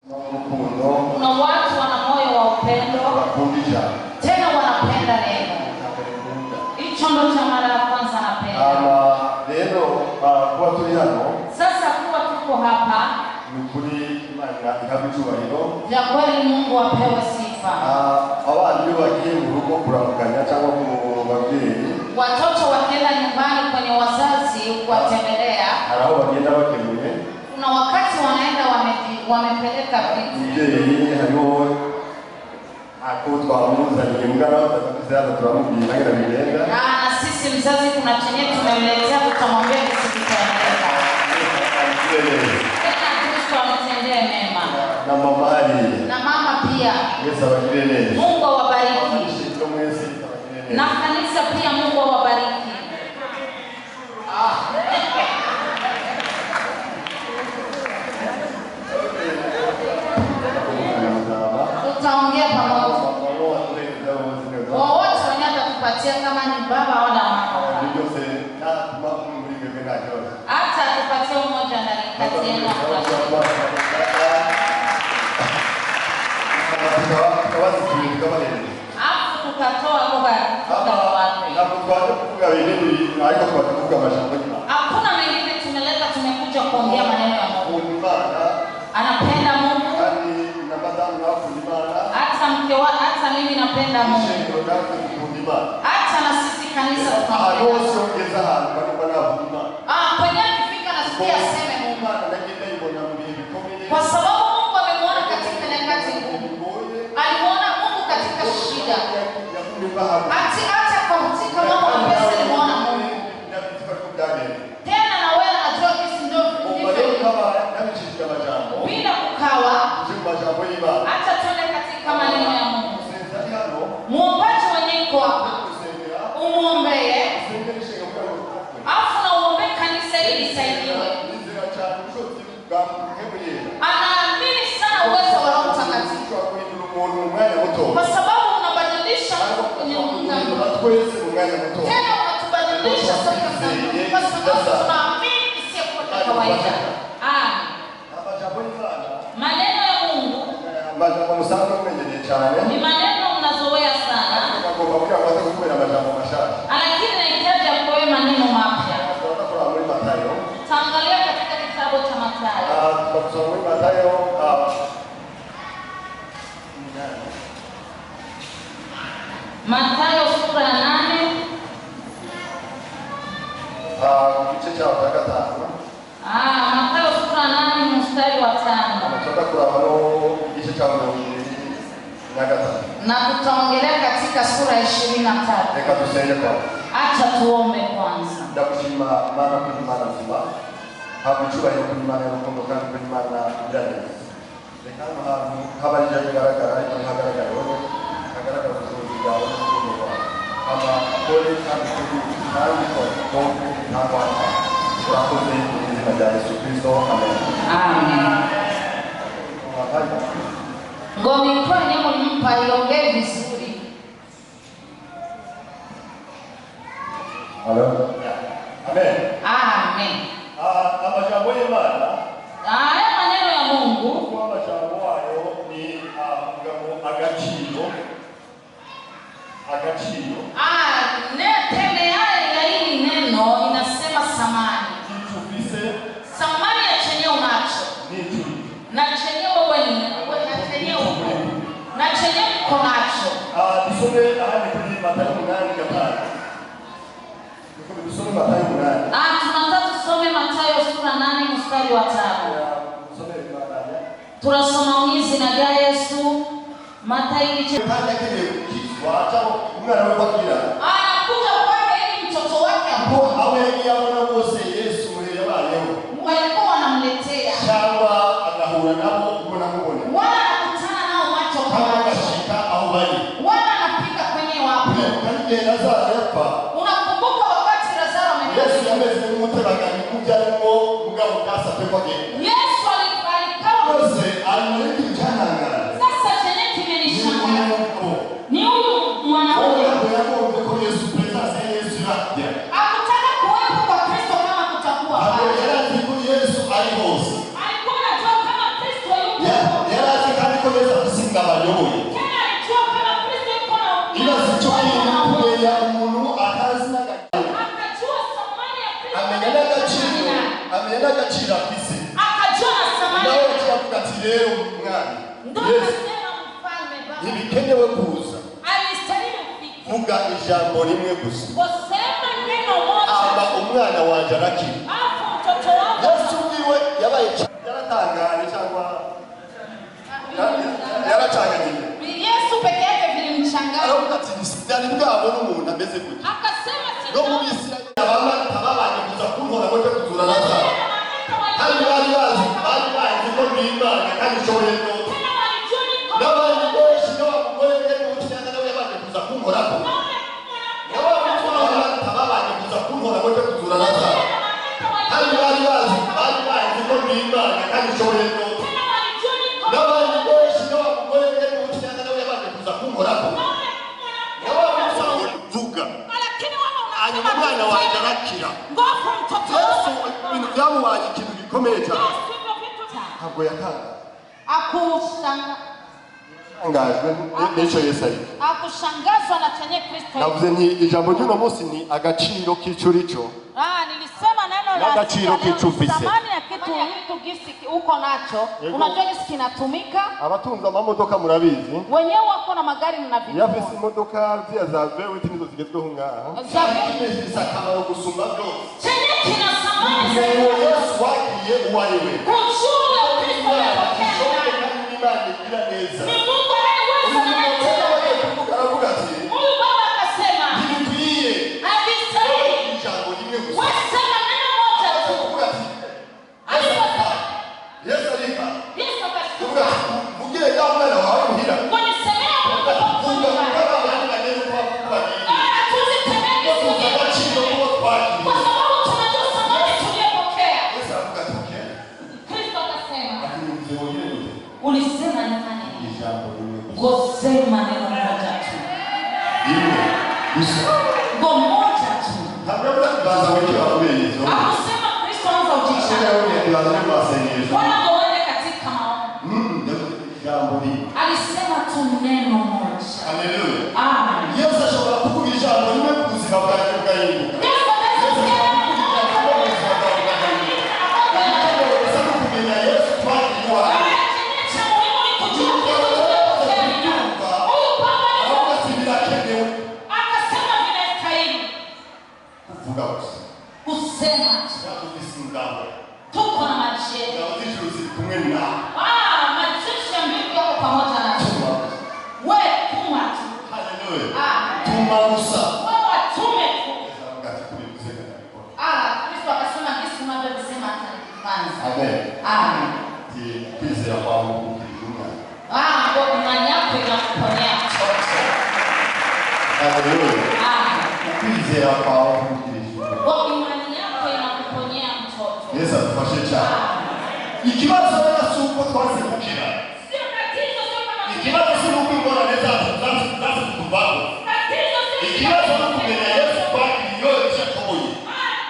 Kuna watu wana moyo wa upendo. Tena wanapenda neno. Hicho ndo cha mara ya kwanza napenda. Sasa kuwa tuko hapa. Ya kweli Mungu apewe sifa. Watoto wakienda nyumbani kwenye wazazi kuwatembelea. Kuna wakati wanaenda wamepeleka vitu. Na sisi mzazi kuna chenye tumemletea tutamwambia kisitendeka. Tena Kristo amtendee mema. Na mama pia. Mungu awabariki. Na kanisa pia Mungu awabariki. Tutaongea pamoja. Wote wanataka kupatia kama ni baba au mama. Hata tupatie mmoja ndani kati yenu. Hapo tukatoa kwa hakuna mengine tumeleta, tumekuja kuongea maneno ya Mungu. Anapenda Mungu. Hata mke wake, hata mimi napenda Mungu. Hata na sisi kanisa tunapenda. Kwenye akifika nasikia aseme Mungu. Kwa sababu Mungu amemwona katika nyakati ngumu. Alimuona Mungu katika shida. Hata katika mambo mapesi alimuona Mungu. Tena na wewe unajua kisi ndio bila kukawa. Hata tuende katika maneno ya Mungu. Muombaji mwenye iko hapa. Umuombee. Afu na uombe kanisa ili lisaidiwe. Anaamini sana uwezo wa Roho Mtakatifu. Kwa sababu unabadilisha kwenye muda. Tena unatubadilisha sote sana. Kwa sababu tunaamini sio kwa kawaida. Maneno ya Mungu ni maneno mnazoea sana. Lakini nahitaji akoe maneno mapya. Taangalia katika kitabu cha Mathayo. Mathayo sura ya 8. Mathayo sura ya 8 mstari wa 5. Na tutaongelea katika sura ya 23. Acha tuombe kwanza. Ndakushima Mana kuimana nzima. Hakuchura yo kuimana y'urukundo kandi kuimana birane. Reka ahantu habarije bigaragara ariko hagaragara wowe hagaragara ubuzima bwawe n'urukundo rwawe. Kore kandi ko ntabwo turakoze mu izina rya Yesu Kristo. Amen. Amen. Ngome kwenye mlimpa iongee vizuri. Amen. Amen. Amajambo y'Imana. Haya maneno ya Mungu. Kwa majambo hayo ni agaciro. Agaciro. Teme ya hili neno inasema samani. Ufise. Samani ya chenye unacho. Na chenye wewe ni na chenye uko. Na chenye uko nacho. Nisome ahadi kwenye Mathayo 8:5. Tunataka tusome Mathayo sura 8 mstari wa 5. Tunasoma umizi na ga Yesu Mathayo anakuja kwake ili mtoto wake apone. Walikuwa wanamletea. Wala anakutana nao macho kwa macho. Wala anapika kwenye wapo. Unakumbuka wakati Lazaro amekufa? Yesu ameze n'umuteragani kubyarimo mugabo kasape kwage. Yesu alikawa Mose alimweka chananga. Sasa chenye kimenishangaza. Ni huyu mwanaume kwa Yesu presence ya Yesu yake. Hakutaka kuwepo kwa Kristo kama kutakuwa. Yesu alihos. Alikuwa anajua kama Kristo yupo. rero umwami Ndokasema mfalme baba. ntibikenewe kuza Alistahili kufika. vuga ijambo rimwe gusa Kusema neno moja. aba umwana wanje arakira. Hapo mtoto wangu. Yesu wiwe yabaye yaratangaye cyangwa yaracanganyije. Yesu peke yake vilimshangaza. Aravuga ati sidari bwabo n'umuntu ameze gutya. Akasema no mu Isirayeli ababanye kuza kunkora ngo kuzura Lazaro. Kandi bari bazi ko n'Imana kandi ishoboye byose. N'abandi benshi n'abagore n'ubucyana nawe yabaye kuza kunkora ko. Ababanye kuza kunkora ngo kuzura Lazaro. Kandi bari bazi ko n'Imana kandi ishoboye byose. N'abandi benshi n'abagore n'ubucyana nawe yabaye kuza kunkora ko. Vuga. Hanyuma umwana wanjye arakira. Yesu ibintu byamubaye ikintu gikomeye cyane. Ntabwo yakanga. Angajwe n'icyo Yesu ari. Akushangazwa na chenye Kristo. Navuze nti ijambo ry'uno munsi ni agaciro k'icurico. Nilisema neno la Agaciro k'Ico Ufise. Thamani ya kitu gisi uko nacho. Unajua gisi kinatumika. Abatunza amamodoka murabizi. Wenyewe wako na magari mnavijua. Yafise imodoka zia za V8 nizo zigezweho ngaha. Zafise akamaro gusumba byose. Chenye kina thamani zaidi. Yesu wakiye uwariwe. Kujua Kristo yapokea. Ni Mungu anayeweza na anayetenda. Aravuga ati Mungu Baba akasema. Ntibikwiye. Havistahili. Ijambo rimwe gusa. Wasema neno moja tu. Yesu alika. Yesu akasema. Mugire ya mwana wawe muhira. Wanisemea Mungu kwa Funga mwana wangu na neno kwa kuwa nini. tuzitemee kisugi. Agaciro kwa kwaki. Kwa sababu tunajua thamani tuliyopokea. Yesu aravuga ati okay. Kristo akasema. Lakini mzee mwingine Ulisema nini? ijambo rimwe. Kusema neno moja tu. Rimwe. Gusa. Ngo moja tu. Ntabwo baza wiki wakubeyezo. Akusema Kristo anza utisha. Wala ngoende katika maombi. Jambo hili. Alisema tu neno moja. Haleluya. Amen. Yesu ashobora kuvuga ijambo rimwe ku buzima bwawe bw'ahinduka. Tuko na majeshi. Majeshi ya mbingu yako pamoja nasi. Wewe tuma tu. Tuma Musa. Wewe watume tu. Kristo akasema Yesu unavyosema atanifanya. Amen. Kwizera kwawe kukijunga. Kwa imani yako inakuponea mtoto. Haleluya. Kwizera kwawe kukijunga. Kwa imani yako inakuponyea mtoto. Yesu atufashe cyane. Ikibazo rero si uko twaze gukira. Sio tatizo sio kama Ikibazo si uko ingorane zacu tuvaho. Ikibazo ni ukumenya Yesu kwakira iyo yashoboye.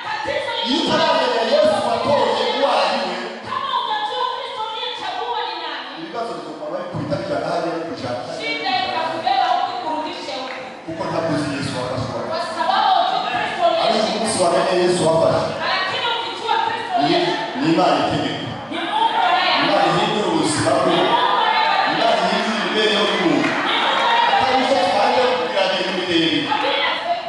tatizo ni Iyo utamenya Yesu watoye uwariwe. kama unajua Kristo aliyechagua ni nani. Ibibazo bizokwama bikurikira hali kushaka. Shida itakubeba huku kurudisha huku. Kuko ntabuzi Yesu wafashwa. Kwa sababu Kristo aliyechagua. Yesu wamenye Yesu wafashwa. Lakini ukijua Kristo Ni Imana itegeka. ni Mungu anaye. Imana ihindura ubuzima bwe. Imana ihindura imibereho y'umuntu. Atarizo twaje kugira ngo imideri.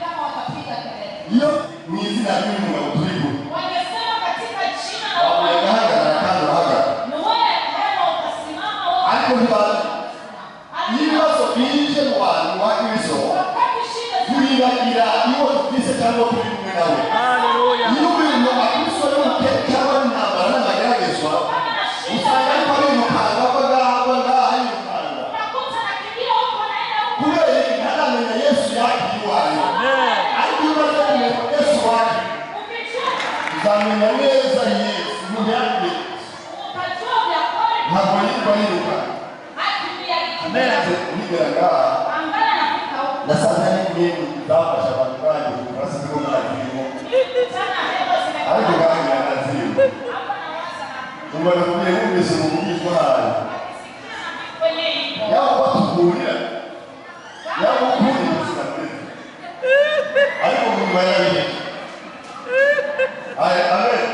Kama wakapiga kelele. Iyo mu izina ry'umuntu turiho. Wangesema katika jina la Wamuhagarara kandi urahagarara. ni wewe kama utasimama wewe. Ariko ntibazi. Ibibazo bije mu bantu wakibiso. Wakati shida Kuyibagira iyo twise cyangwa turi kumwe nawe. Haleluya. Iyo umuntu akubiswe n'umutekano n'intambara n'amageragezwa. Usanga ariko ari umukanga w'agahanga y'umukanga. unakuta nakimbia huko naenda huko. Kubera ntaramenya Yesu yakiriye iwawe. Ariko iyo umaze kumenya Yesu wakiriye. Ukijua Uzamenya neza Yesu munyarwe. utajua vya kweli. Ntabwo yitwa yiruka. Akimbia Niberaga angana nafika huko. nasanze ari ibintu byafasha abantu banjye basize ko mwakirimo. Sana hewa Ariko zimekuwa. kandi narazimba. Hapa nawaza na Umwana kumwe wumvise mu bwishwa hayo. kwenye hivyo. Yaba batugurira. Yaba ukundi ubuzima bwiza. Ariko mu nyuma yabihe. Amen.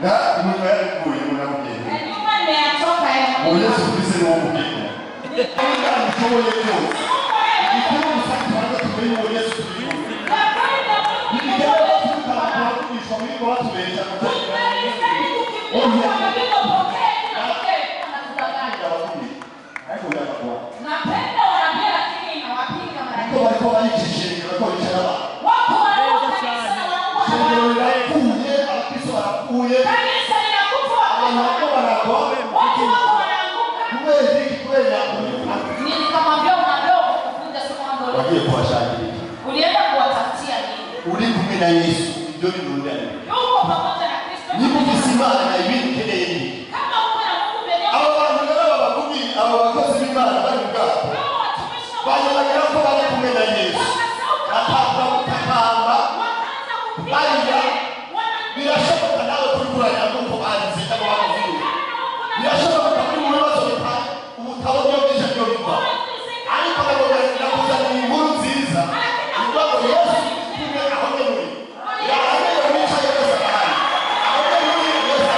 Na nyuma yabikuye munamugeni. Na nyuma nimeyatoka ashoboye byose igikuru gusa tubanza tumenye uwo Yesu turiho nibigera tukabakwisha muri ko batubeshya bariko baricishije bariko bicara barapfuye abakristo barapfuye abantu bariko baragwa kubera nikamwambia unadoo kufunja somo ndio wagiye kuwashakira ulienda kuwatafutia nini uri kumwe na Yesu ndio ni ndani yuko pamoja na Kristo nipo kisimana na ibindi kelele kama uko na Mungu mbele abo bantu ngaba bakubi abo bakozi b'Imana bari mugabo banyagera ko bari kumwe na Yesu atapfa kutakamba bariya birashoboka nawe kururanya nuko banzi cyangwa bakuzi birashoboka muri mu bibazo bita ubutabonye bw'ije byo biva ariko bagomba kuzana inkuru nziza ubwo Yesu kumwe aho muri yaje yicaye gusa kandi aho muri Yesu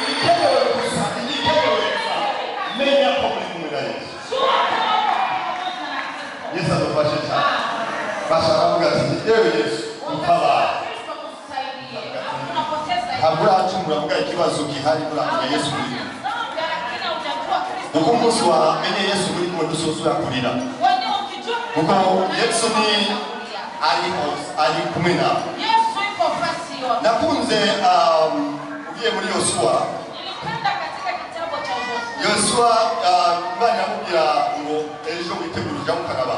igikenewe gusa menya ko muri kumwe na Yesu Yesu adufashe cyane bashaka kuvuga ati ewe Yesu utabara habura acumura vuga ikibazo gihari kurangira Yesu muri uko umunsi wamenye Yesu muri ko dusozura kurira kuko Yesu ni ari kumwe nawe nakunze ugiye muri Yosua Imana yamubwira ngo ejo witegura ujya mu Kanaba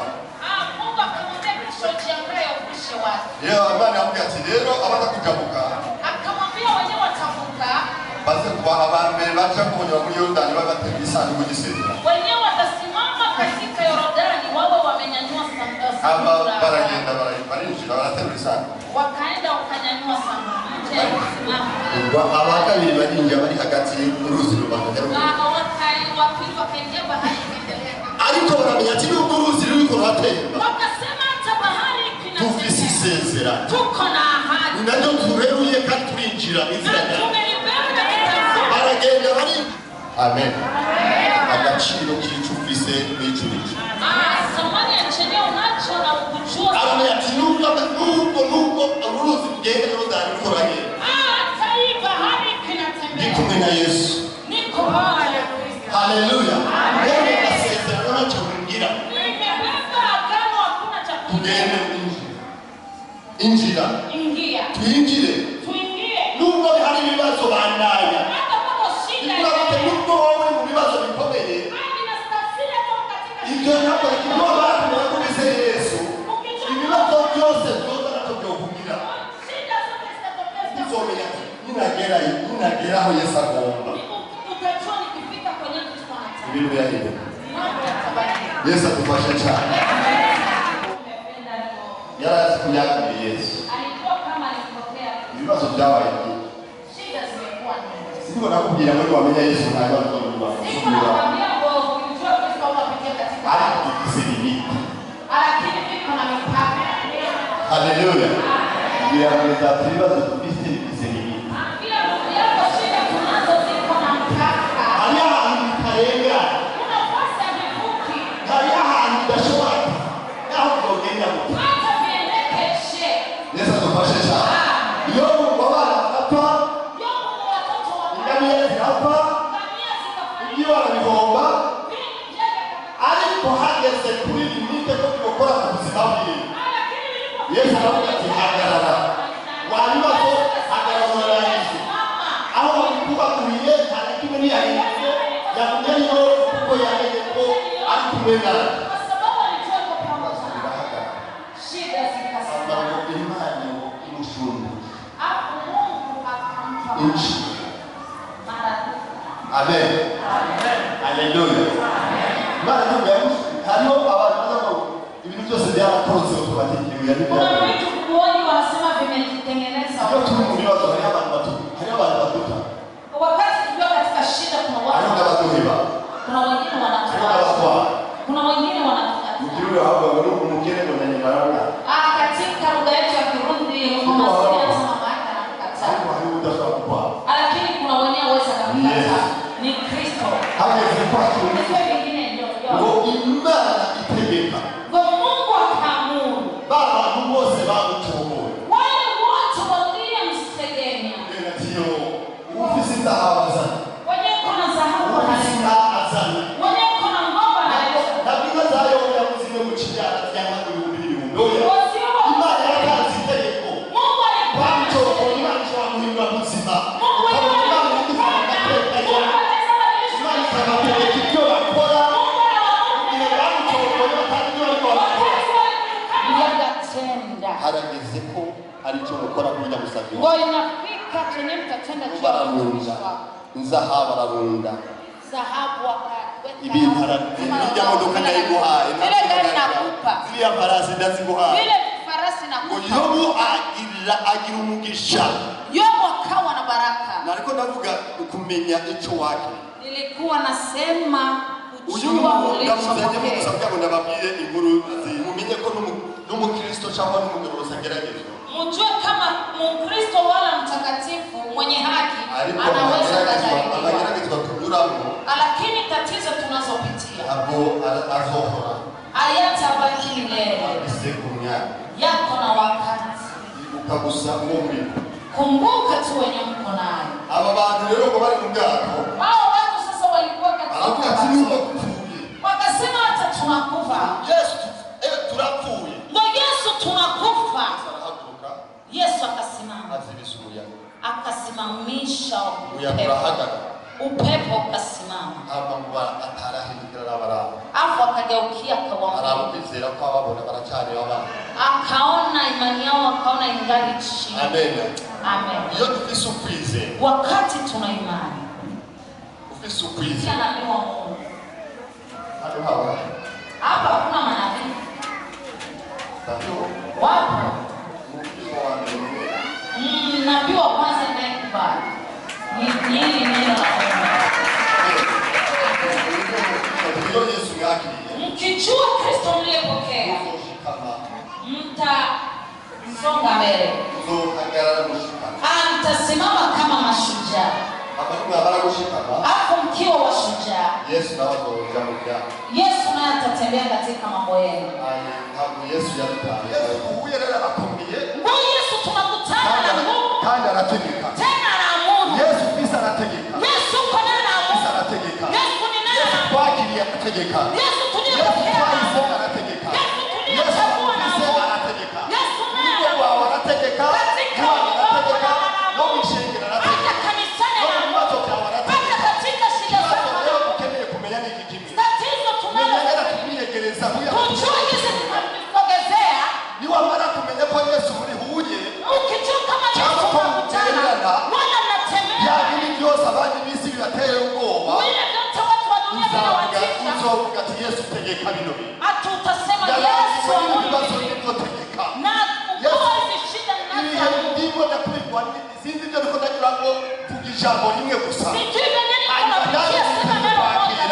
Imana yamubwira ati rero abatakujabuka baze kuba abambere baca kunyura muri Yordani bagatera isanduku y'isezerano wenyewe watasimama katika Yordani wao wamenyanyua sanduku baragenda barinjira baratera isanduku wakaenda wakanyanyua sanduku abakabiri barinjira bari hagati y'uruzi rubanda wakaingia bahari ikiendelea ariko baramenya ati n'ubwo uruzi ruriko ruratemba wakasema hata bahari dufise isezerano tuko na ahadi nacyo tureruye kandi turinjira inzira baragenda bari amen agaciro Kico Ufise n'icurije samani ya chenye unacho na ukujua aramenya ati nubwo uruzi rugenda Yordani ruriko ruragenda hata hii bahari kinatembea ndi kumwe na Yesu niko pamoja haleluya wewe nasezerano nacyo ngira nimebeba agano hakuna cha tugende injira tuinjire nubwo hari ibibazo bandanya nubwo wowe mu bibazo bikomeye ibyo ntabwo kiba abantu bakubize Yesu ibibazo byose byoza nacyo byokugira uzomenya ninagera aho Yesu agomba ibintu birahinduka Yesu adufashe cyane yarazi kunyakira Yesu ibibazo byabaye siko nakubwira ngo wamenye Yesu ntabwo azobura ariko ikisinini haleluya birameza ibibazo dufite ikisinini hariya ahantu bitarenga hariya ahantu udashobora naho uzogenda gusa Yesu adufashe cyane iyo abana bapfa ingamiya zirapfa ibyo barabihomba ariko hageze kuri limite ko gukora ku buzima bwiwe Yesu aravuga ati hagarara wanibazo hagarara Yesu aho bakubakuriye nta na kimwe ntiyahinduye yavuga niyo kuko yamenye ko ari kumwe nawe Amen. Haleluya. Mara ndugu yangu, hariho abantu bazamo ibintu byose byarakorotse tubatikiriye ari byo. Kuna vitu kuoni wanasema vimejitengeneza. Ndio tu mu bibazo hari abantu batuta. Wakati tukiwa katika shida kuna watu. Kuna wengine wanatuacha. Kuna wengine wanatuacha. Mkirudio hapo bado umukene ndo nani baraka. Katika lugha yetu ya Kirundi mama Masia anasema maana anakataa. Lakini kuna wenye waweza kabisa ni Kristo. Hata zipatu. Ni vingine ndio. hari cyo gukora kujya musabyo ngo inafika kwenye mtatenda bararunda nzahabu bararunda dhahabu wakaweka ibintu bijya modoka ndayiguhaye ile gari nakupa ziriya farasi ndaziguhaye ile farasi nakupa yobu agira umugisha yobu akawa na baraka nariko ndavuga kumenya icyo wake nilikuwa nasema kujua ulichopokea sababu ndababwire inkuru mumenye ko n'umukristo cyangwa n'umugabo usangeragezwa mjue kama mkristo wala mtakatifu mwenye haki anaweza kugeragezwa kunyuramo lakini tatizo tunazopitia hapo azohora ayatabaki milele isekunya yako na wakati ukagusa ngombe kumbuka tu wenye mko nayo aba bantu rero ko bari mu bwato hao watu sasa walikuwa katika wakasema hata tunakufa Yesu turapfuye ngo Yesu tunakufa Yesu akasimama akasimamisha upepo ukasimama afu akageukia akawaambia akaona imani yao akaona ingali chini amen amen wakati tuna imani ufisi ukwize anaambiwa Mungu hapa hakuna manabii wapo nabii wa kwanza anayekubali ni hili neno la Mungu mkijua Kristo mliyepokea mtasonga mbele mtasimama kama mashujaa hapo mkiwa washujaa Yesu naye atatembea katika mambo yenu Yesu tunakutana na Mungu kandi arategeka tena anaamuru Yesu Kristo arategeka Yesu uko nani anaamuru arategeka Yesu ni nani Yesu kwakiriye arategeka Yesu tuniyepokea arategeka Yesu tuniyechagua na arategeka Yesu naye arategeka katika arategeka no mishengera arategeka kanisani arategeka katika shida zako ukeneye kumenya niki kimwe tatizo tunalo tumiyegereza tujue hizi tunasogezea ni wamara kumenya ko Yesu muri huye ukijua kama Yesu tunakutana wala mnatembea ya nini byose abandi bisi bibateye ubwoba wale ndio watu wa dunia bila watisha uzovuga ati Yesu tegeka bino atutasema Yesu tegeka na kwa hizi shida ninazo ndimo ndakwigwa sinzi byo niko ndanyuramo kugijambo rimwe gusa sijui nani anapitia sema neno moja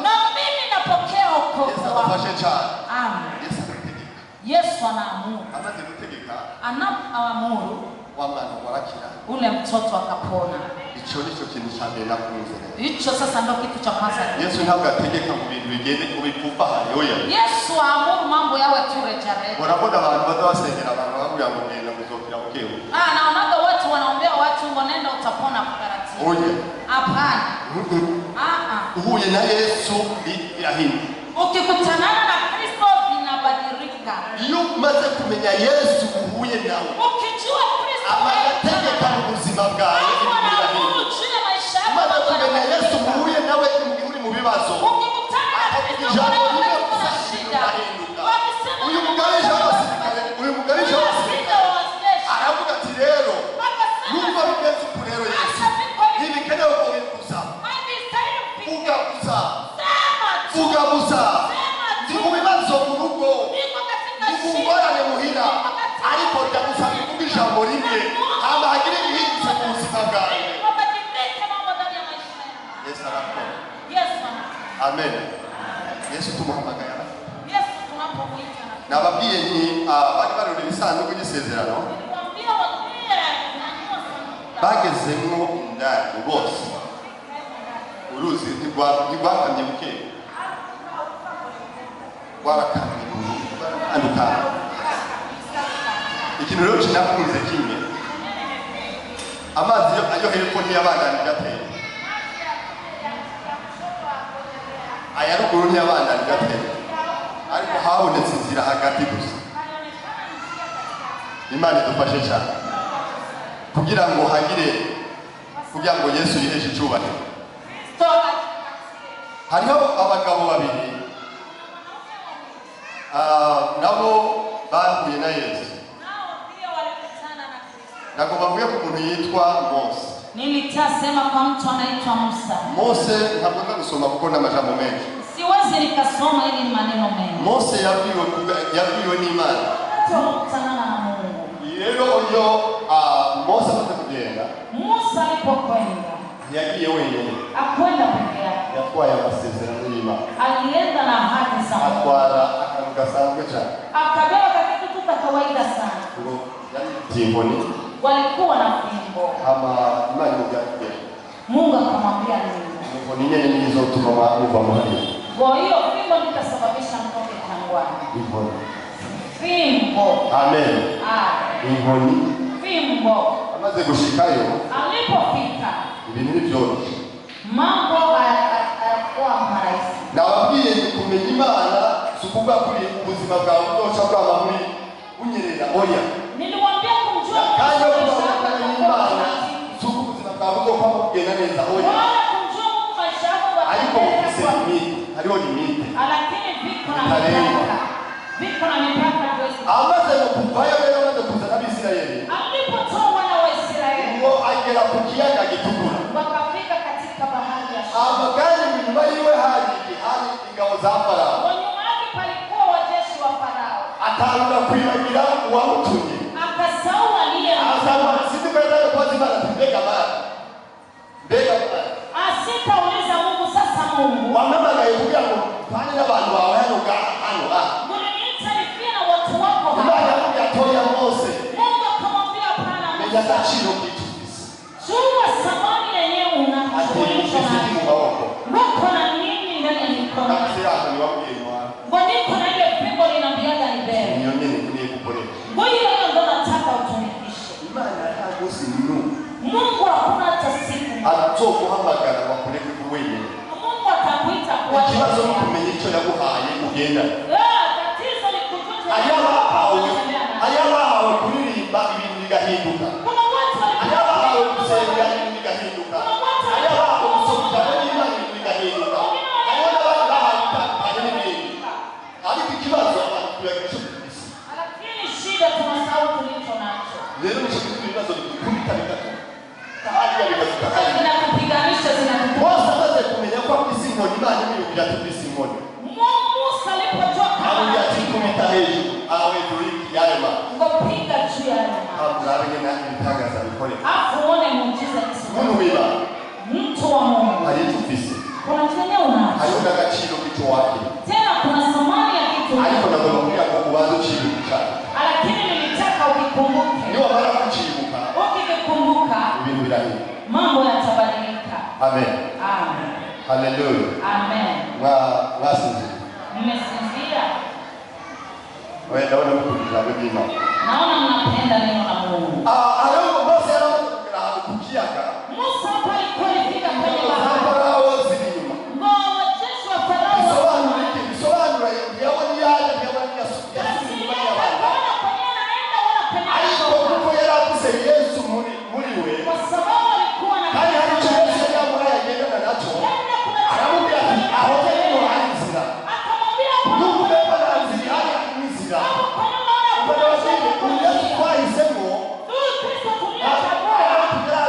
na mimi napokea wokovu Yesu afashe cyane amen Yesu ategeka Yesu anaamuru amaze gutegeka anaamuru wa mwana warakira ule mtoto akapona ico nico kintu cyane nakunze hicho sasa ndio kitu cha kwanza Yesu ntabwo ategeka mu bintu bigende kubipfupa haleluya Yesu aamuru mambo yawe tu rejareja urabona abantu badawasengera abantu bavuga ngo ngenda kuzokira ukewe naonaga watu wanaombea watu nenda utapona kutaratibu oye hapana uhuye na Yesu irahinda ukikutana na Kristo inabadilika iyo umaze kumenya Yesu uhuye nawe ukijua Kristo amategeko mu buzima bwawe umaze kumenya Yesu uhuye nawe uri mu bibazo ukikutana na Kristo kuna shida uyu mugarisha aravuga ati rero numva bigenze uku rero Yesu ntibikenewe ko bikuza vuga gusa ndi mu bibazo mu rugo ndi mu ngorane muhira ariko ndagusa bivuga ijambo rimwe hama hagire ibihindutse mu buzima bwawe Yesu arakora amen Yesu tumuhamagara nababwiye nti bari barora ibisanduku by'isezerano bagezemo indani bose uruzi ntirwakamye bukeye rwarakamye andukana ikintu rero kinakunze kimwe amazi ayo hepfo ntiyabandanije ateye aya ruguru ntiyabandanije ateye ariko habonetse inzira hagati gusa Imana idufashe cyane kugira ngo Yesu yiheshe icyubahiro hariho abagabo babiri nabo bahuye na Yesu Nagomba kuvuga ku muntu yitwa Mose. Nilitasema kwa mtu anaitwa Musa. Mose ntabwo gusoma kuko n'amajambo menshi. Siwezi nikasoma ili maneno mengi. Mose yabwiwe n'Imana. Tukutana na Mungu. Rero uyo Mose amaze kugenda. Musa alipokwenda. Yagiye wenyine. Akwenda peke yake. Yatwaye amasezerano y'Imana. Alienda na ahadi za Mungu. Atwara akantu gasanzwe cyane. Akabeba kitu tu cha kawaida sana. Ngo yari timboni. Walikuwa na fimbo. Ama Imana imujyanye. Mungu akamwambia nini? Ngo ni nini nilizotuma muva mahali. Kwa hiyo fimbo itasababisha mtoke jangwani. Fimbo. Amen. Inkoni. Fimbo. Amaze gushikayo. Alipofika. Ibintu byose. Mambo hayakuwa marahisi. Nababwiye kumenya Imana sukuvuga kuri ubuzima bwawe bwoca bwaba muri unyerera oya. Niliwaambia kumjua kandi kumenya Imana suku ubuzima bwawe bwoca bugenda neza oya. Wala kumjua Mungu maisha yako ariko ufise limite, hariho limite. Lakini viko na mipaka. Viko na mipaka Joyce. Amaze kuvayo rero amaze kuzana Abisirayeli. Alipotoa wana wa Israeli. Ngo agera ku kiyaga gitukura. Wakafika katika bahari ya Shamu. Abagani nyuma yiwe hari ingabo za Farao. Nyuma yake palikuwa wajeshi wa Farao. Atanga kwibagira uwamutumye. Akasahau aliyemtuma. Asema sitakwenda kwa Imana tubega bana. Bega bana. Asitauliza Mungu sasa Mungu. Wamamagaye kugira ngo bane n'abantu bawe hano hano Niita nifie na watu wako hapa. Imana yatoya Mose. Mungu akamwambia hapana Mose. Menya Agaciro kitu Ufise. Jua samani yenyewe unachoicho nacho. Wako na nini ndani ya mikono? Akasema hapo ni wabwiye mwana. Niko na ile fimbo linambiaga ni bele. Niyo nyene kuniye kukorera. Ngoja leo ndo nataka utumikishe. Imana yagusi nu. Mungu hakuna hata siku. Azokuhamagara bakureke kuwenyene. Mungu atakuita kwa ikibazo no kumenya icyo yaguhaye ugenda. Tatizo ni kujua. Ayabahawe kuririmba ibintu bigahinduka. Kuna watu ayabahawe gusenga ibintu bigahinduka. Ayabahawe gusoma n'Imana ibintu bigahinduka. Ariko ikibazo abantu tuyagisha kubisi. Lakini shida tunasahau tulicho nacho. Lero nishikiye ibibazo bikubita bikatu. Hariya bikatuka. Zinakupiganisha zinakupiganisha. Wose amaze kumenya ko isi nkoni Imana ibintu bigatubisa inkoni. Musa alipotoka Abuya tikubita hejuru awe duriki yalema. Ngopiga juu ya yalema. Aburabe na ibitangaza bikore. Afu uone muujiza Yesu. Mungu wiba. Mtu wa Mungu. Alitufise. Kuna chenye unacho. Hayona Agaciro kitu wake. Tena kuna samani ya kitu. Ariko nagomba kubazo chini cyane. Lakini nilitaka ukikumbuke. Niyo mara kuchibuka. Ukikumbuka. Ibintu birahi. Mambo yatabadilika. Amen. Amen. Hallelujah. Amen. Wasinzi. Nimesinzia. Wewe naona mkujira bima. Naona mnapenda neno la Mungu. Alio Mose anakugira kukiyaga. Musa alikuwa alifika kwenye bahari. Farao zilima. Ngoja Yesu wa Farao. Bisobanura yaboni yaje yaboni yasubira ya bana. Ariko kuko yaravuze Yesu muri we. Kwa sababu alikuwa na kandi hari icyo Yesu yamura yagendana naco. Aramubwira ati aho tero hanzira. Akamwambia nuko beba hanzira hari inzira. Yesu twahisemo. Kristo tuliyachagua.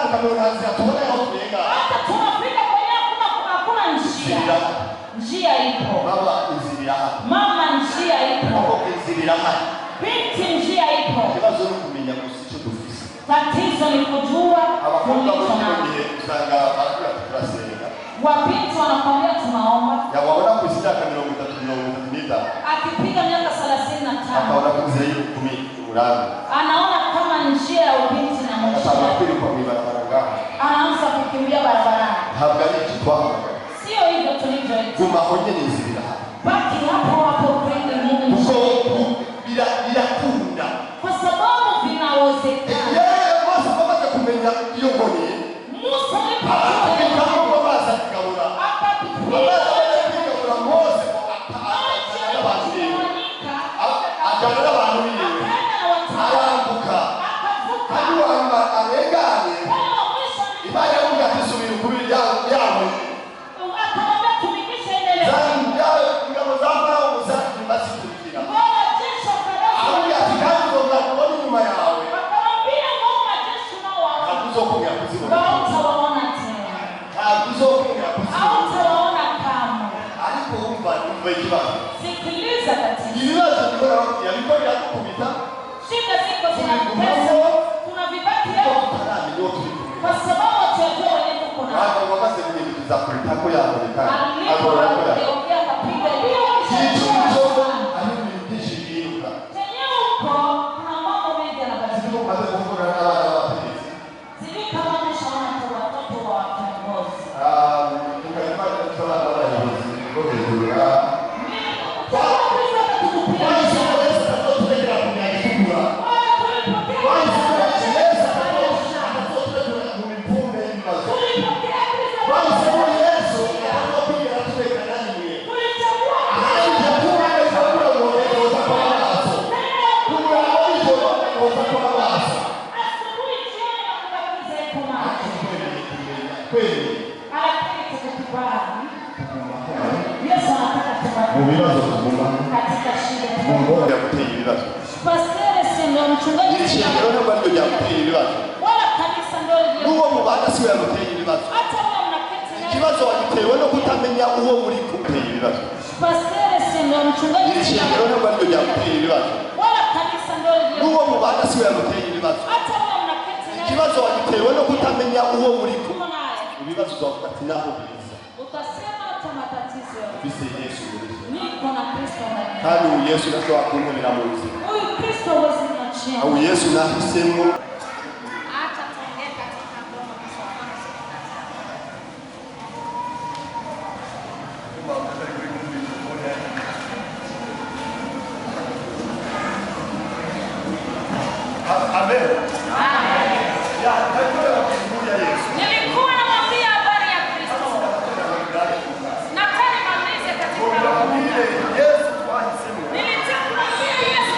Tukamwona hanzira tubone aho turenga. Hata tunafika kwenye hakuna njia. Njia ipo. Baba inzira hapa. Mama njia ipo. Inzira hapa. Binti njia ipo. Kibazo no kumenya gusa icyo dufise. Tatizo ni kujua abakobwa bose usanga bakura turasenga. Wapinzi wanakwambia tunaomba. Yawabona ku isaka 30 akipiga miaka 35 akaona kuzia hiyo 10 murano. Anaona kama njia ya ubinti na mwisho. Atakwenda kwa barabara ngaha. Anaanza kukimbia barabarani. Habari kitwanga. Sio hivyo tulivyoita. Guma honye nizira hapa. Baki hapo hapo kwende Mungu. Bila kunda. Kwa sababu vinawezekana. Yeye Musa baba kumenya hiyo ngoni. Musa alipata kwa basa kikaura. Akapiga kwa Mose akanira abantu biwe. Arambuka. Aduwa arengane. Imana yavuga ati subira kubiri yawe. Akamwambia tumikishe endelea. Ngabo za Farao musati basikurikira. Ngoja Yesu Akamwambia ati kandi ngomba kubona inyuma yawe. Akamwambia ngoma Yesu ikibazo. Sikiliza tatizo. Ibibazo bikora yabikora yakukubita. Shida ziko zinakutesa. Kuna vibaki leo. Kwa sababu tunajua wenyewe tuko na. Hapo wakati mwingine tuzakulitako yako nikana. Hapo anaongea kapiga ndio kisha. Alinidishi kiuka. Tenyewe uko kuna mambo mengi yanabadilika. Sio kama kuna na watu. Sisi kama tunashauri kwa watoto wa kiongozi. Tukafanya msala na wanafunzi. Ngoja ndio. Kibazo wagitewe no kutamenya uwo muri kumwe ibibazo. Pastor sendo mchungaji Ishingiro no bari kujya mutera ibibazo. Wala kanisa ndio lile. Uwo mubana siwe yamuteye ibibazo. Hata wewe mnaketi naye. Kibazo wagitewe no kutamenya uwo muri kumwe. Ibibazo zavuga ati naho biza. Utasema hata matatizo. Bise Yesu muri. Niko na Kristo ndani. Kandi Yesu nashobora kuntumira mu buzima. Huyu Kristo wezi niachia. Au Yesu nahisemo. Amen. Nilikuwa namwambia habari ya Kristo. Nataka nimalize katika Yesu wahisemo. Nilitaka kumwambia Yesu.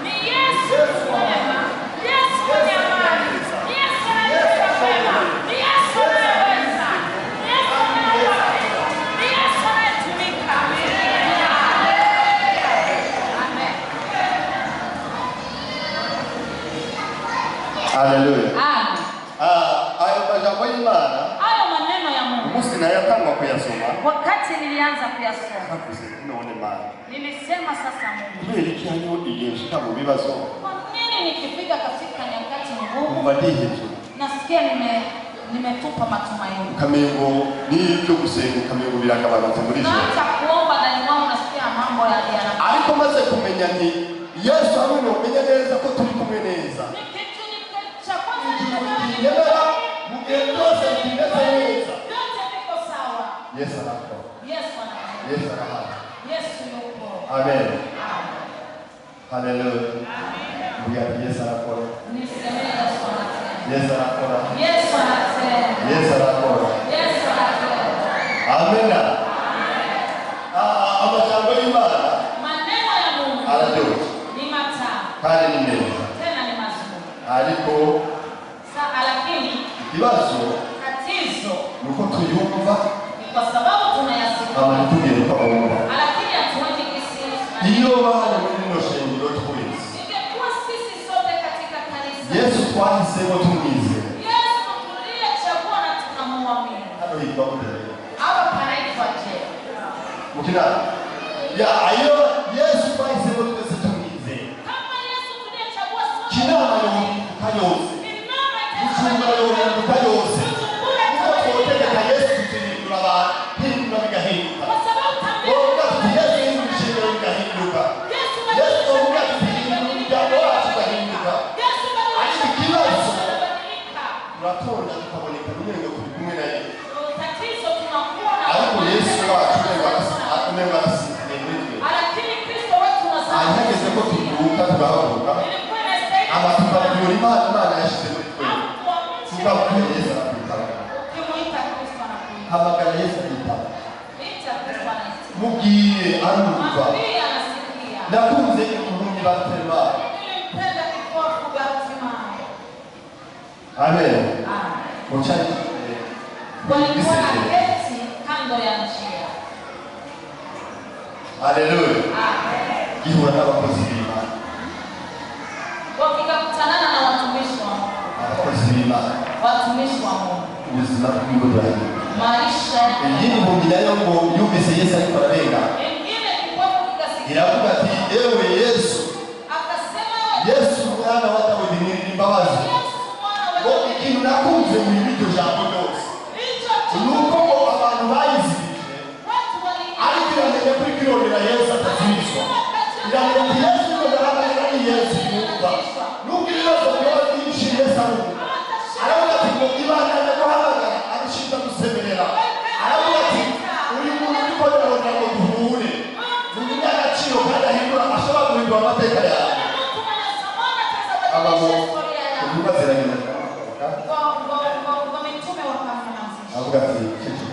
Ni Yesu mwema. Yesu mwenye amani. Yesu anayetenda mema. Ni Yesu anayeweza. Ni Yesu anayeweza. Ni Yesu anayetumika. Hallelujah. Amen. Ayo majambo y'Imana. Hayo maneno ya Mungu. Umunsi nayatangwa kuyasoma. Wakati nilianza kuyasoma. Nakuze none Imana. Nilisema sasa Mungu. Kubera iki hano igenshika mu bibazo? Kwa nini nikifika katika nyakati ngumu? Umva ndiheje. Nasikia nimetupa matumaini. Kamengo ni ibyo gusenga kamengo biragabanutse muri je. Hata kuomba ndani mwangu nasikia mambo yana. Ariko maze kumenya nti Yesu hamwe no menya neza ko turi kumwe neza. Yes, anakora. Yes, anahari. Amen. Hallelujah. Amen. Yes, anakora. Yes, anakora. Yes, anakora. Amen. Amajambo y'Imana. Maneno ya Mungu. Araryoshye. Ni matamu. Kandi ni meza. Tena ni mazuri. Ariko lakini ikibazo tatizo nuko tuyumva kwa sababu tunayasikia amatugere kwa Mungu. Lakini hatuoni kisi. Iyo bana muri no shengero twese. Ingekuwa sisi sote katika kanisa. Yesu twahisemo tumwize. Yesu tuliyechagua na tunamwamini. Hano hitwa mbere. Hapa panaitwa je. Mukina. Ya ayo Yesu twahisemo twese tumwize. Kama Yesu tuliyechagua sote. Kinama yo kayose. Kuchunga yo kayose. Kuko Yesu tutinura ba hindura bigahinduka. Kwa sababu tambi. Yesu yinjira bigahinduka. Yesu uvuga tutinura wacu bigahinduka. Yesu kibazo. Ratonda tukaboneka n'umwenge kuri kumwe na Yesu. Tatizo tunakuwa na. Ariko Yesu wacu akomeza asize. Lakini Kristo wetu tunasema. Ahageze ko tuduka tugahaguruka. Amatuka muri Imana yashize muri twe. Tugakuye Yesu akitaba. Kimuita Kristo anakuita. Hamagara Yesu akitaba. Ita Kristo anaita. Mugiye arumva. Mabia anasikia. Nakunze impumyi batema. Nilimpenda kipofu Bartimayo. Amen. Amen. Muchani. Walikuwa na geti kando ya njia. Hallelujah. Amen. Kihura n'abakozi b'Imana. Wakikutanana na watumishi wa Mungu. Abakozi b'Imana. Watumishi wa Mungu. Ubuzima bw'ingurane. maisha iyi ni mubirayo ngo yumvise Yesu ariko ararenga ingine ilikuwa kugasikia iravuga ati ewe Yesu akasema Yesu mwana wa Dawidi ni imbabazi ngo ikintu nakunze muri bityo jambo ryose nuko ngo abantu bayizirije ariko irageze kuri kirondera Yesu atazizwa irageze Yesu ngo arabaga ni Yesu yumva nuko ibibazo byose byinshi Yesu arumva aravuga ati ngo Imana yaguhamagara arushinga gusemerera aravuga ati uri muntu ukorera ngo duhure muri Agaciro kandi ahindura ashobora guhindura amateka yawe abamo ubaziranye avuga ati kiki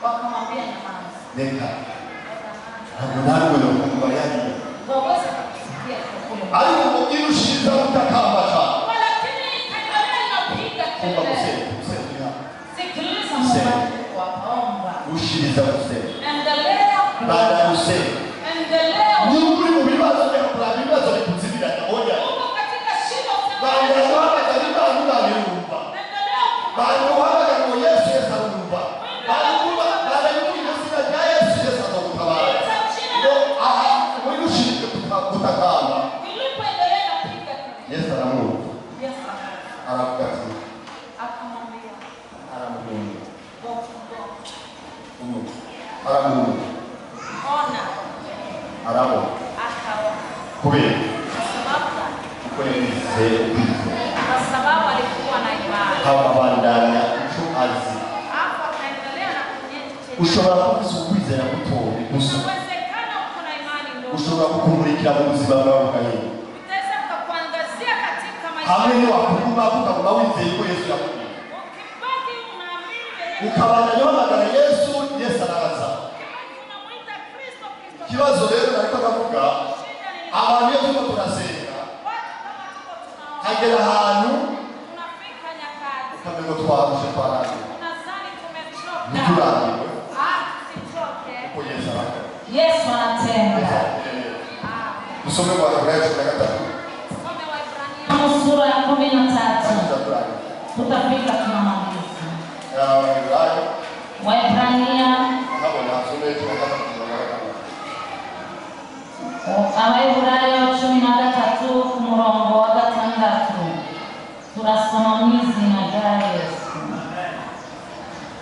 wakamwambia nyamaza neka ntabwo yokumva yagiye ariko ngo irushiriza gutakamba cyane lakini kaendelea inapiga kumva kelele gusenya sikiliza Mungu waomba ushiriza gusenya endelea baada ya gusenya endelea ni uri mu bibazo bya problem bibazo bikuzibirana oya uko katika shida baada ya waka kariba ndarumva baada ya waka ngo Yesu Yesu arumva baada ya baada ya Yesu ya Yesu Yesu azokutabara ngo aha muri ushiriza gutakamba ilipoendelea inapiga Yesu aramwumva Yesu aravuga ati akamwambia aramwumva go aramwumva ona arabona akaona kubera kwa sababu kuko yizeye kwa sababu alikuwa na imani habandanya icyo azi hapo akaendelea na kunyeti tena ushobora kuvuza ukwizera gutowe gusa inawezekana uko na imani ndogo ushobora kukumurikira mu buzima bwawe bwahera utaweza kukuangazia katika maisha hamwe niwakuguma ukaguma wizeye ko Yesu yakubwiye ukibaki unaamini ukabandanya uhamagara Yesu Yesu araza unamuita Kristo Kristo ikibazo rero nariko ndavuga abantu iyo turiko turasenga hagera ahantu tunafika nyakati ukamenya twarushe twarangiwe unazani tumechoka ntiturangiwe tusichoke kuko Yesu arakora Yesu anatenda. dusome mu Waebrania 13 some Waebrania Sura ya 13 tutaturangiza tutafika tunamaliza. Waebrania Waebrania habona asome tunataka Abaeburayo 13 ku murongo wa 6 turasoma mu izina rya Yesu.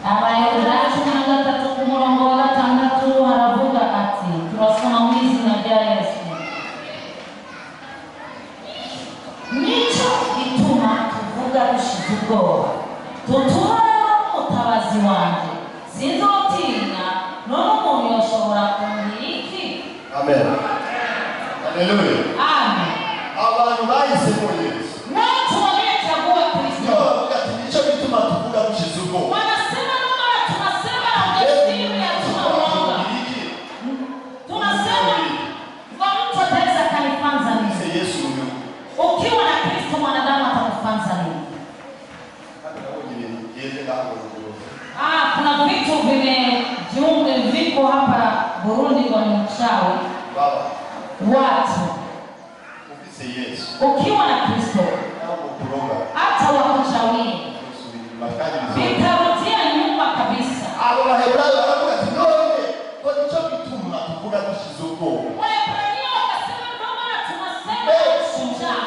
Abaeburayo 13 ku murongo wa 6 haravuga ati turasoma mu izina rya Yesu. Nico gituma tuvuga dushize ubwoba tutubaho mutabazi wanje sinzotinya none umuntu yoshobora kumbwira iki? Amen. Haleluya. Amen. Abantu bahisemo Yesu. Watu wamechagua Kristo. Ndio ati nicho gituma tuvuga dushize ubwoba. Wanasema ndio tunasema na ujasiri ya tunaomba. Tunasema kwa mtu ataweza kanifanza nini? Yesu ndio. Ukiwa na Kristo mwanadamu atakufanza nini? Kuna vitu vimejiunga viko hapa Burundi kwa mchawi. Baba. Watu. Ufise Yesu. Ukiwa na Kristo. Hata wakuchawi. Vitarudia nyuma kabisa. Abo Waebrania baravuga ati none ko nico gituma tuvuga dushize ubwoba. Waebrania wakasema ndio maana tunasema shujaa.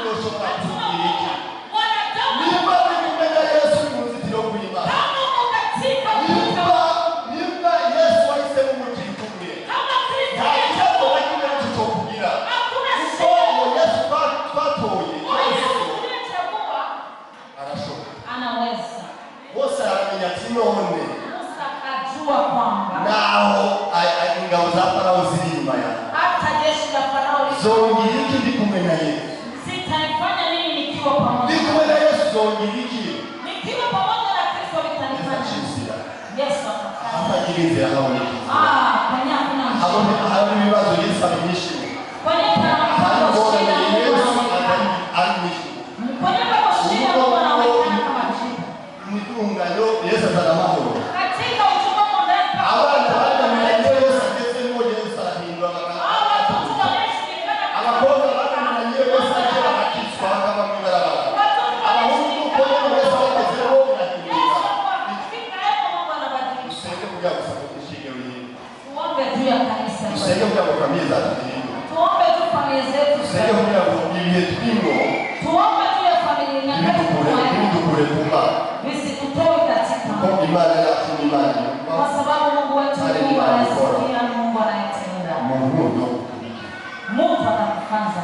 Nimba kumenya Yesu ni muzitiro w'Imana. Kama uko katika Nimba Yesu wahise mu mutima umwe. kama Kristo Ntabwo bagiye kutukugira. hakuna Kuko Yesu twatoye. anayechagua Arashobora. anaweza. Bose aramenya ati none Musa akajua kwamba naho ingabo za Farao ziri inyuma yawe. hata jeshi la Farao Zongera iki ndi kumwe na Yesu. sitanifanya nini nikiwa pamoja. Ndi kumwe na Yesu zongera iki. Nikiwa pamoja na Kristo nitanifanya nini? Yesu akafanya. Hatagira inzira haboneka. Kwenye hakuna Hari ibibazo Yesu abimishije. kwenye Hari pana ubona shida Yesu anaonekana. abimishije. Kwenye pana shida anaonekana kama jibu. Mitungano Yesu azana amahoro. Katika ujumbe mrefu Abana bakamenya Yesu agezemo Yesu arahindura watoto wanashirikana abakobwa bakamenya Yesu agera bakitwa bakava mu ibarabara. Abahungu uko Yesu agezemo birahindura. Yesu akafika hapo Mungu anabadilisha. Tuombe juu ya familia nyakati Nidukure kumba. visikutoe katika Kwa imani yacu ni imani. kwa sababu Mungu wetu ni Mungu anayesikia, Mungu anayetenda. Mungu Mungu atakufanza.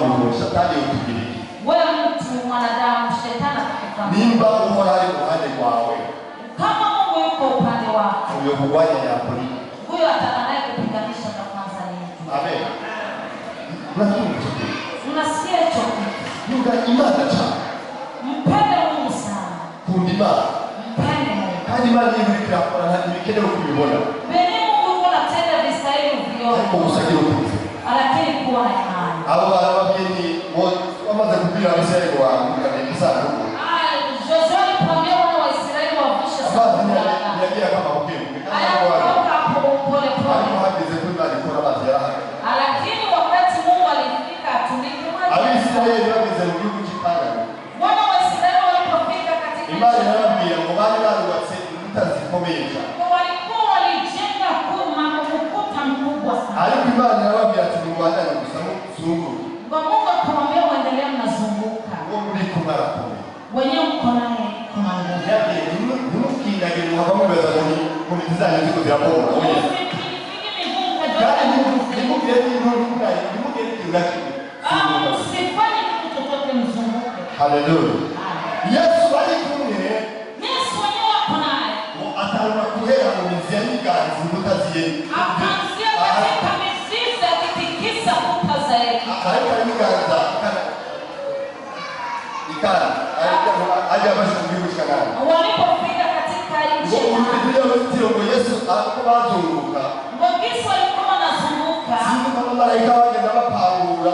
Mungu shetani utubiriki. Wewe mtu mwanadamu, shetani atakufanza. Nimba uhora ari kuhande kwawe. Kama Mungu yuko upande wako, uyo kugwanya yako ni huyo atakaye kupiganisha atakufanza nini? Amen. Unasikia hicho? Yuga imana cha. Mpende Mungu sana. Kundima. Mpende Mungu. Hadi imani hivi kwa na nikende kubibona. Bene Mungu yuko natenda visaibu vyote. Usajili utukufu. Lakini kuwa na imani. Abo barabageni wamaze kubira abisirayeli wa kanisa huko. Joshua alipoambia wana wa Israeli wavushe safari. Yagira kama ukimu. Alitoka hapo pole pole. Hadize kwamba alikuwa mazira. Lakini wakati Mungu alifika atunike maji. Abisirayeli bageze mu gihugu cy'Ikana. Wana wa Israeli walipofika katika imani yarabwiye ngo bari barubatse inkuta zikomeye cyane. Walikuwa walijenga ukuta mkubwa sana. Ariko imani yarabwiye ati muwandanye gusa muzungu. Kwa Mungu akamwambia waendelee mnazunguka. Muri kumarakomeye. Wenyewe mko naye kuna nguvu. Yaani nimukindage muhabamubeza muri zizanye ziko zirapoma. Usifanye kitu chochote mzunguke. Hallelujah. Yesu alikumwe. Yesu wenyewe wako naye. Ataona kuhera mu mizia y'inganzi mutaziye. Akaanzia katika mizizi akitikisa kuta za Yeriko. Akaenda inganza ikana. Aje abasha kubibuka nani. Walipofika katika nchi. Ngo Yesu akabazunguka. Ngo Yesu alikuwa anazunguka. Sisi kama malaika wake na mapangura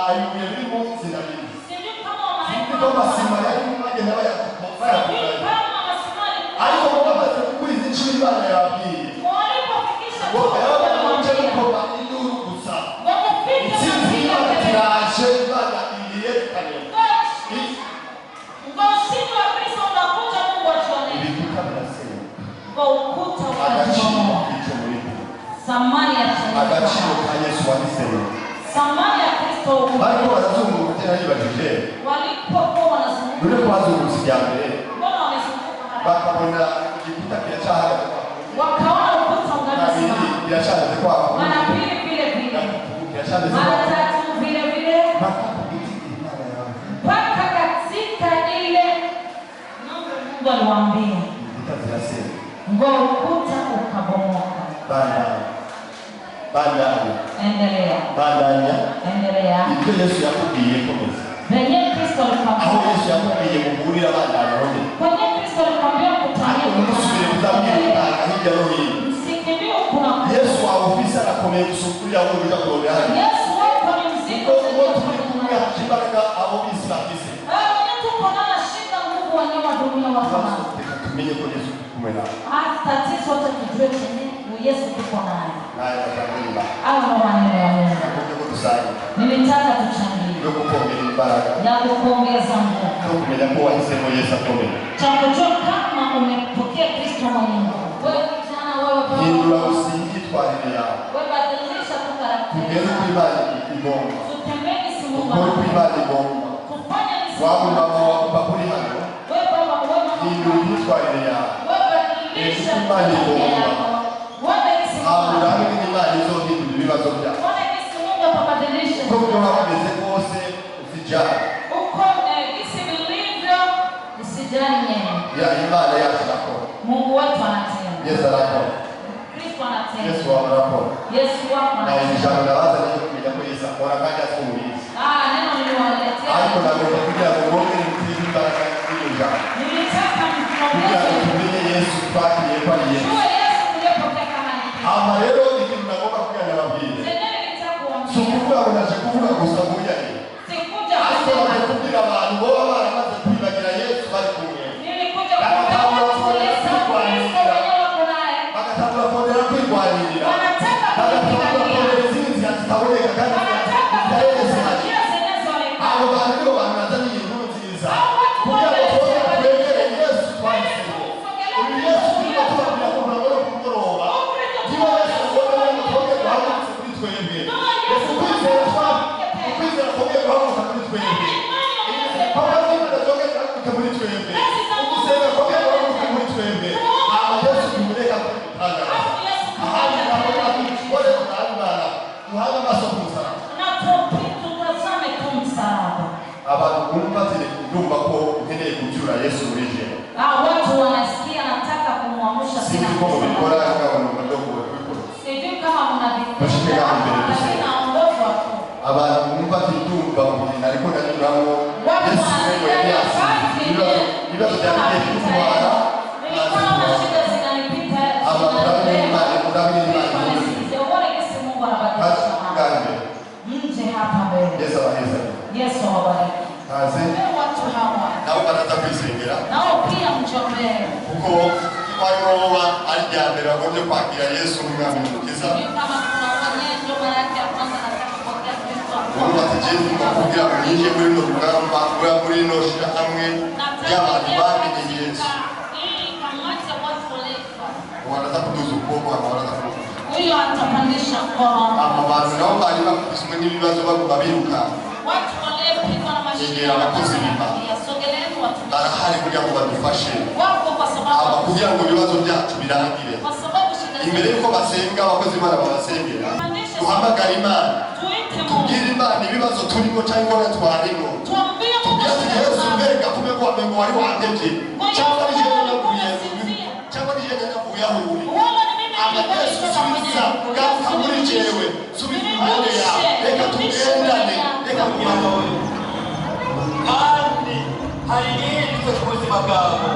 ayuye biri mu nzira biri. Sijui kama malaika. Kama simaya wake na baya ariko bamaze gukuriza icumi Imana yabwiye. Walipofikisha kwa induru gusa. Intsinzi y'Imana iraje, Imana iyerekane. Ngo ushindi wa Kristo unakuja, Mungu atuone. Ibikuta birasenya. Ngo ukuta Agaciro unakuja. k'icyo muri bo. Samani ya Kristo. Agaciro ka Yesu wahisemo. Samani ya Kristo. Bariko barazunguka tena yibajije. Walipokuwa wanazunguka. Nure kwazunguka kijya mbere. Mbona wamezunguka hapa? Bakabona igikuta kiracahagaze. Wakaona ukuta unasimama. Kiracahagaze kwako. Mara pili vile vile. Kiracahagaze Mara kwako. tatu vile vile. Mpaka katika ile Mungu aliwaambia. Ngo ukuta ukabomoka. Bandanya. Endelea. Ibyo Yesu yakubwiye komeza. Venye Kristo alikwambia. Aho Yesu yakubwiye muburira bandanya hone. Kwenye Kristo alikwambia kutania. Umusubire kuzabwira hirya no hino. Msikimbii kuna. Yesu wa ofisi anakomeye gusukurira aho bija kurondera hano. Yesu wako ni mzigo. Uko turi kumwe kibaraga abo bisi bakize. Wenye tuko na shida nguvu wenyewe wa dunia wa kama. Tumenye ko Yesu kumwe nawe. Tatizo wote tujue chenye Yesu tuko naye. Naye atakulinda. Au na maneno ya Mungu. Kuko kusanya. Nilitaka tuchangie. Ndio kupongeza baraka. Ya kuongeza nguvu. Ndio kumenya ko wahisemo Yesu akomeye. Cha kujua kama umepokea Kristo mwenyewe. Wewe kijana, wewe baba. Hindura usingitwarire yawe. Wewe badilisha tu karakter. Tugeze ku Imana igomba. Tutembee si Mungu. Ukore ku Imana igomba. Kufanya ni Waba mama bakuri hano. wewe baba, wewe mama. Hindura imyitwarire yawe. Wewe badilisha Imana igomba. wewe si Habura hamwe n'Imana izohindura ibibazo byawe. wewe si Mungu atabadilisha. Uko byo hameze kose usijali. Uko jinsi vilivyo usijali nyenye. Ya Imana yacu nakora. Mungu wetu anatenda. Yesu arakora. Kristo anatenda. Yesu arakora. Yesu wako Na anatenda. ijambo ndabaza ni kumenya ko Yesu akora kandi atumubizi. Neno niliwaletea. Ariko nagomba kugira ngo mwongere mutire imbaraga y'iryo jambo. Nilitaka Kugira ngo mtuongeze. tumenye Yesu twakiriye ko ari Yesu. Jua Yesu tuliyopokea kama ni. Ama rero ikintu nagomba kugira ngo ababwire. Zenye nilitaka kuambia. Si ukuvuga ngo naje kuvuga gusa muri ari. Sikuja Ariko kusema. naje kubwira abantu baba baramaze kwibagira Yesu bari kumwe. Nilikuja kuambia watu Yesu Kristo wenyewe wako naye. Bagatangura kongera kwirwanirira. Wanataka Bagatangura kongera izindi zitaboneka kandi wanataka zitahereza. njia zinazoonekana. Abo bantu numva ko nkeneye kubyura Yesu muri je. Watu wanasikia nataka kumwamsha tena. Sisi kwa bikora kama mdogo wewe. Sijui kama mnavifikiria naondoka tu. Abantu bumva kitumba mu gihe ariko ndanyuramo Yesu mwenyewe afanye ibibazo byanjye bitwara nilikuwa na shida zinanipita nje hapa mbele. Yesu awabariki. Watu hawa nao baraza kwisengera nao pia mjombee kuko kwayoba aryambere agoje kwakira Yesu umwami mukiza kama kuna wanyenjo mara yake ya kwanza nataka kupokea Kristo uba tijeni kugira ngo yinje muri no rugamba rwa muri no shira hamwe y'abantu bamenye Yesu ili kamwache watu walefa wanaza kuduza ukuboko wanaza kuduza huyo atapandisha mkono abantu nabo bari bakubiswe n'ibibazo baguma biruka watu waliyepigwa na mashida yasogeleni watu barahari kugira ngo badufashe wako kwa sababu kugira ngo ibibazo byacu birangire kwa sababu shida imbere yuko basenga abakozi bana babasengera duhamagara Imana tubwire Imana ibibazo turimo cyangwa na twarimo tuambie Yesu mbega kumbe kwa Mungu wari wandebye cyangwa nije nakuye cyangwa nije nakuye aho uri Yesu subiza garuka muri jewe subiza imbere yawe reka tugendane reka kumana kandi hari n'ibyo kubuzima bwawe